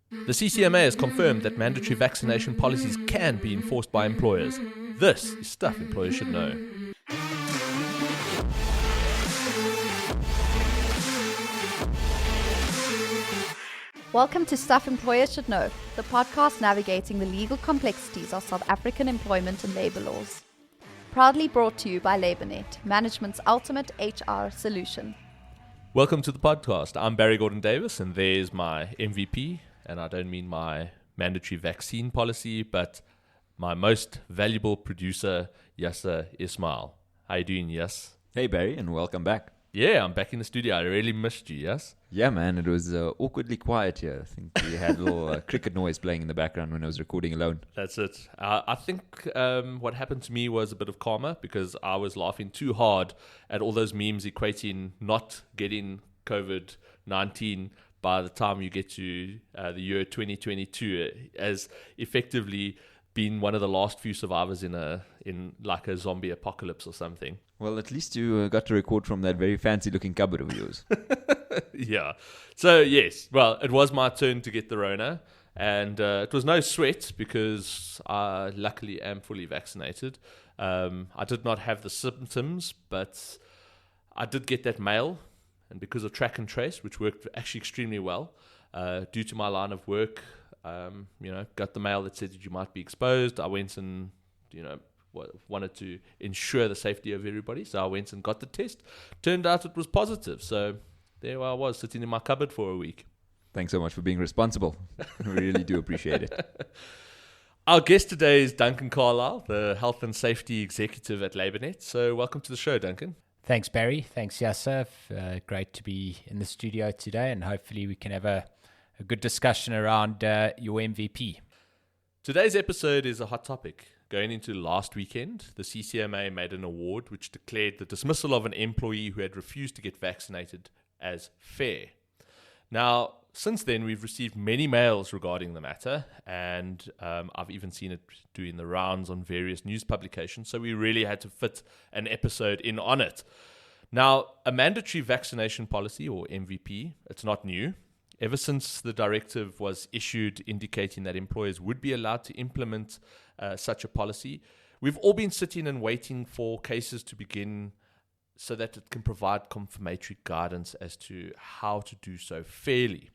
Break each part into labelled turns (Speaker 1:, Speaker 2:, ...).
Speaker 1: The CCMA has confirmed that mandatory vaccination policies can be enforced by employers. This is stuff employers should know.
Speaker 2: Welcome to Stuff Employers Should Know, the podcast navigating the legal complexities of South African employment and labour laws. Proudly brought to you by LabourNet, management's ultimate HR solution.
Speaker 1: Welcome to the podcast. I'm Barry Gordon-Davis, and there's my MVP, and I don't mean my mandatory vaccine policy, but my most valuable producer, Yasser Ismail. How you doing, Yas?
Speaker 3: Hey Barry, and welcome back.
Speaker 1: Yeah, I'm back in the studio. I really missed you, yes?
Speaker 3: Yeah, man, it was awkwardly quiet here. I think we had a little cricket noise playing in the background when I was recording alone.
Speaker 1: That's it. I think what happened to me was a bit of karma because I was laughing too hard at all those memes equating not getting COVID-19 by the time you get to the year 2022 as effectively being one of the last few survivors in like a zombie apocalypse or something.
Speaker 3: Well, at least you got to record from that very fancy-looking cupboard of yours.
Speaker 1: Yeah. So, yes. Well, it was my turn to get the Rona. And it was no sweat because I luckily am fully vaccinated. I did not have the symptoms, but I did get that mail. And because of track and trace, which worked actually extremely well, due to my line of work, got the mail that said that you might be exposed. I went and, wanted to ensure the safety of everybody. So I went and got the test. Turned out it was positive. So there I was sitting in my cupboard for a week.
Speaker 3: Thanks so much for being responsible. We really do appreciate it.
Speaker 1: Our guest today is Duncan Carlise, the Health and Safety Executive at LabourNet. So welcome to the show, Duncan.
Speaker 4: Thanks, Barry. Thanks, Yasser. Great to be in the studio today, and hopefully we can have a good discussion around your MVP.
Speaker 1: Today's episode is a hot topic. Going into last weekend, the CCMA made an award which declared the dismissal of an employee who had refused to get vaccinated as fair. Now, since then, we've received many mails regarding the matter, and I've even seen it doing the rounds on various news publications, so we really had to fit an episode in on it. Now, a mandatory vaccination policy, or MVP, it's not new. Ever since the directive was issued indicating that employers would be allowed to implement such a policy, we've all been sitting and waiting for cases to begin so that it can provide confirmatory guidance as to how to do so fairly.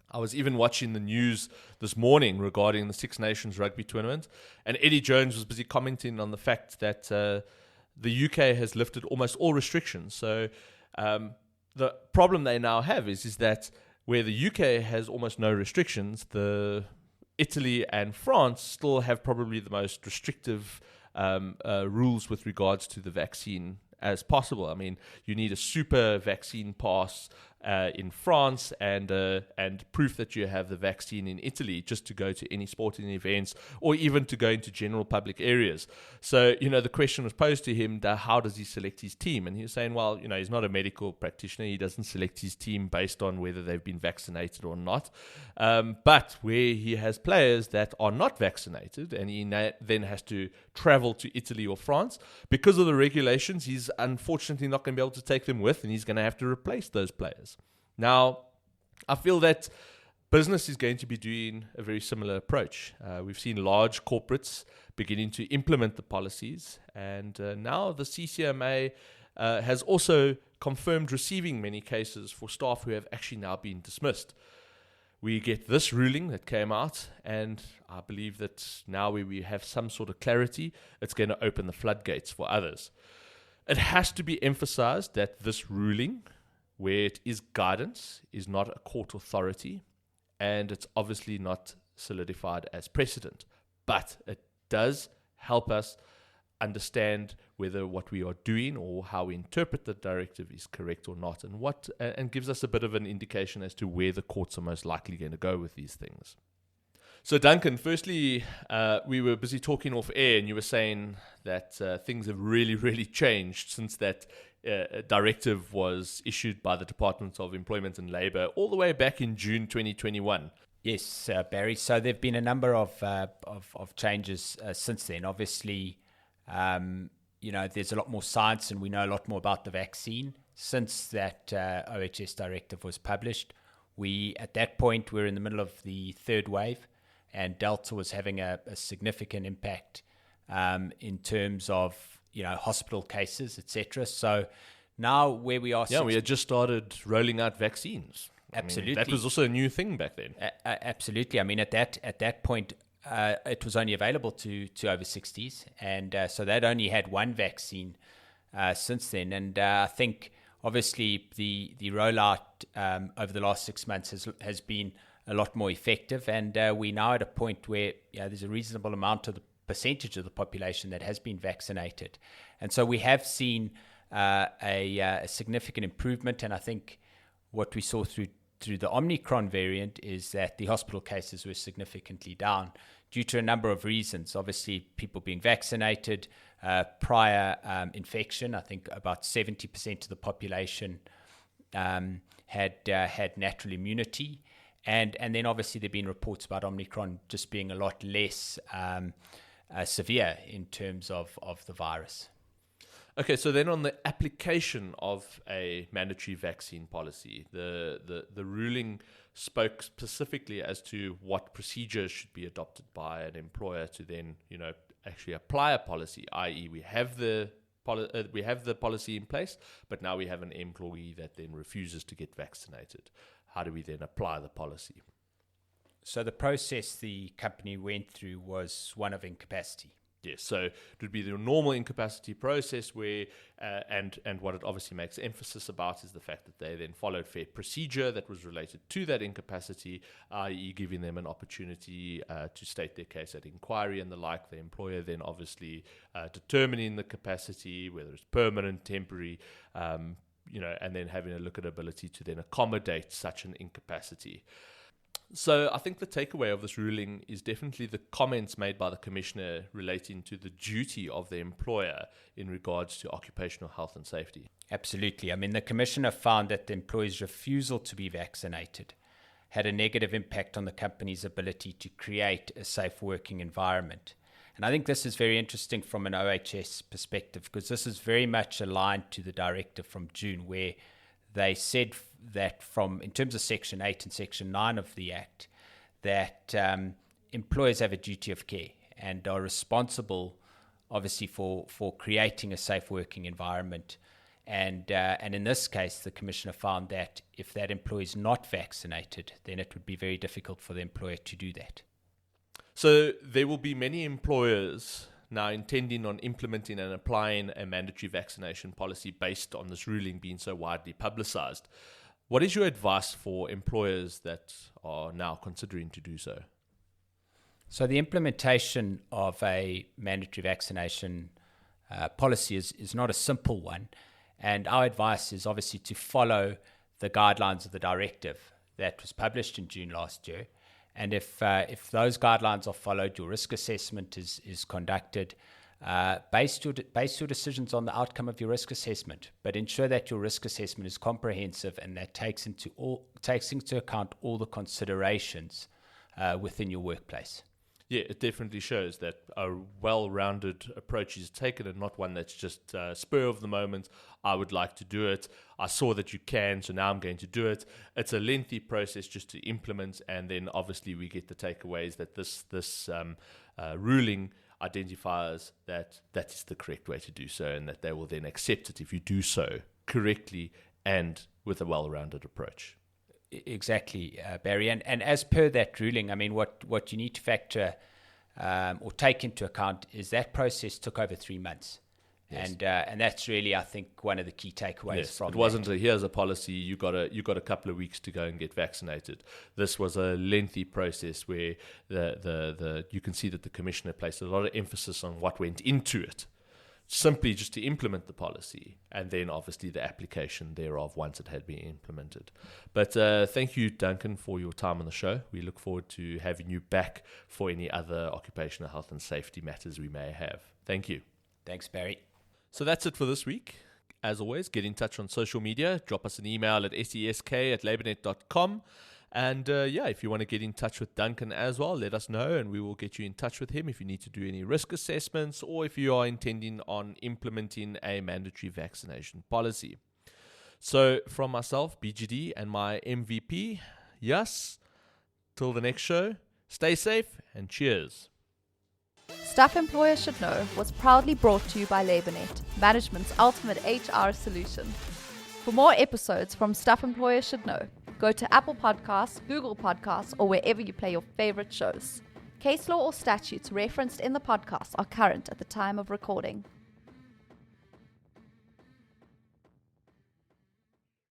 Speaker 1: I was even watching the news this morning regarding the Six Nations rugby tournament, and Eddie Jones was busy commenting on the fact that the UK has lifted almost all restrictions. So the problem they now have is that where the UK has almost no restrictions, Italy and France still have probably the most restrictive rules with regards to the vaccine as possible. I mean, you need a super vaccine pass in France and proof that you have the vaccine in Italy just to go to any sporting events or even to go into general public areas. So, the question was posed to him, how does he select his team? And he was saying, well, he's not a medical practitioner. He doesn't select his team based on whether they've been vaccinated or not. But where he has players that are not vaccinated and he then has to travel to Italy or France, because of the regulations, he's unfortunately not going to be able to take them with, and he's going to have to replace those players. Now, I feel that business is going to be doing a very similar approach. We've seen large corporates beginning to implement the policies, and now the CCMA has also confirmed receiving many cases for staff who have actually now been dismissed. We get this ruling that came out, and I believe that now we have some sort of clarity, it's going to open the floodgates for others. It has to be emphasized that this ruling, where it is guidance, is not a court authority, and it's obviously not solidified as precedent. But it does help us understand whether what we are doing or how we interpret the directive is correct or not, and gives us a bit of an indication as to where the courts are most likely going to go with these things. So Duncan, firstly, we were busy talking off air, and you were saying that things have really, really changed since that directive was issued by the Department of Employment and Labour all the way back in June 2021.
Speaker 4: Yes, Barry. So there have been a number of changes since then. Obviously, there's a lot more science, and we know a lot more about the vaccine since that OHS directive was published. At that point, we're in the middle of the third wave, and Delta was having a significant impact in terms of hospital cases, etc. So now where we are,
Speaker 1: we had just started rolling out vaccines.
Speaker 4: Absolutely,
Speaker 1: that was also a new thing back then.
Speaker 4: Absolutely. I mean, at that point, it was only available to over 60s, and so they'd only had one vaccine since then. And I think obviously the rollout over the last 6 months has been a lot more effective, and we're now at a point where there's a reasonable amount of the percentage of the population that has been vaccinated, and so we have seen a significant improvement. And I think what we saw through the Omicron variant is that the hospital cases were significantly down due to a number of reasons. Obviously, people being vaccinated, prior infection. I think about 70% of the population had natural immunity. And then obviously there have been reports about Omicron just being a lot less severe in terms of the virus.
Speaker 1: Okay, so then on the application of a mandatory vaccine policy, the ruling spoke specifically as to what procedures should be adopted by an employer to then, actually apply a policy, i.e. we have the policy in place, but now we have an employee that then refuses to get vaccinated. How do we then apply the policy?
Speaker 4: So the process the company went through was one of incapacity.
Speaker 1: Yes, so it would be the normal incapacity process where, and what it obviously makes emphasis about is the fact that they then followed fair procedure that was related to that incapacity, i.e. giving them an opportunity to state their case at inquiry and the like. The employer then obviously determining the capacity, whether it's permanent, temporary, and then having a look at ability to then accommodate such an incapacity. So I think the takeaway of this ruling is definitely the comments made by the Commissioner relating to the duty of the employer in regards to occupational health and safety.
Speaker 4: Absolutely. I mean, the Commissioner found that the employee's refusal to be vaccinated had a negative impact on the company's ability to create a safe working environment. And I think this is very interesting from an OHS perspective, because this is very much aligned to the directive from June, where they said that in terms of Section 8 and Section 9 of the Act, that employers have a duty of care and are responsible, obviously, for creating a safe working environment. And in this case, the Commissioner found that if that employee is not vaccinated, then it would be very difficult for the employer to do that.
Speaker 1: So there will be many employers now intending on implementing and applying a mandatory vaccination policy based on this ruling being so widely publicized. What is your advice for employers that are now considering to do so?
Speaker 4: So the implementation of a mandatory vaccination policy is not a simple one. And our advice is obviously to follow the guidelines of the directive that was published in June last year. And if those guidelines are followed, your risk assessment is conducted. Base your decisions on the outcome of your risk assessment, but ensure that your risk assessment is comprehensive and that takes into account all the considerations within your workplace.
Speaker 1: Yeah, it definitely shows that a well-rounded approach is taken and not one that's just spur of the moment. I would like to do it. I saw that you can, so now I'm going to do it. It's a lengthy process just to implement, and then obviously we get the takeaways that this ruling identifies that is the correct way to do so, and that they will then accept it if you do so correctly and with a well-rounded approach.
Speaker 4: Exactly, Barry. And as per that ruling, I mean, what you need to factor or take into account is that process took over 3 months. Yes. And that's really, I think, one of the key takeaways from
Speaker 1: it. Wasn't here's a policy, you got a couple of weeks to go and get vaccinated. This was a lengthy process where the you can see that the Commissioner placed a lot of emphasis on what went into it, simply just to implement the policy, and then obviously the application thereof once it had been implemented. But thank you, Duncan, for your time on the show. We look forward to having you back for any other occupational health and safety matters we may have. Thank you.
Speaker 4: Thanks, Barry.
Speaker 1: So that's it for this week. As always, get in touch on social media. Drop us an email at sesk@labornet.com. And if you want to get in touch with Duncan as well, let us know and we will get you in touch with him if you need to do any risk assessments or if you are intending on implementing a mandatory vaccination policy. So from myself, BGD, and my MVP, Yes. Till the next show, stay safe and cheers.
Speaker 2: Stuff Employers Should Know was proudly brought to you by LabourNet, management's ultimate HR solution. For more episodes from Stuff Employers Should Know, go to Apple Podcasts, Google Podcasts, or wherever you play your favorite shows. Case law or statutes referenced in the podcast are current at the time of recording.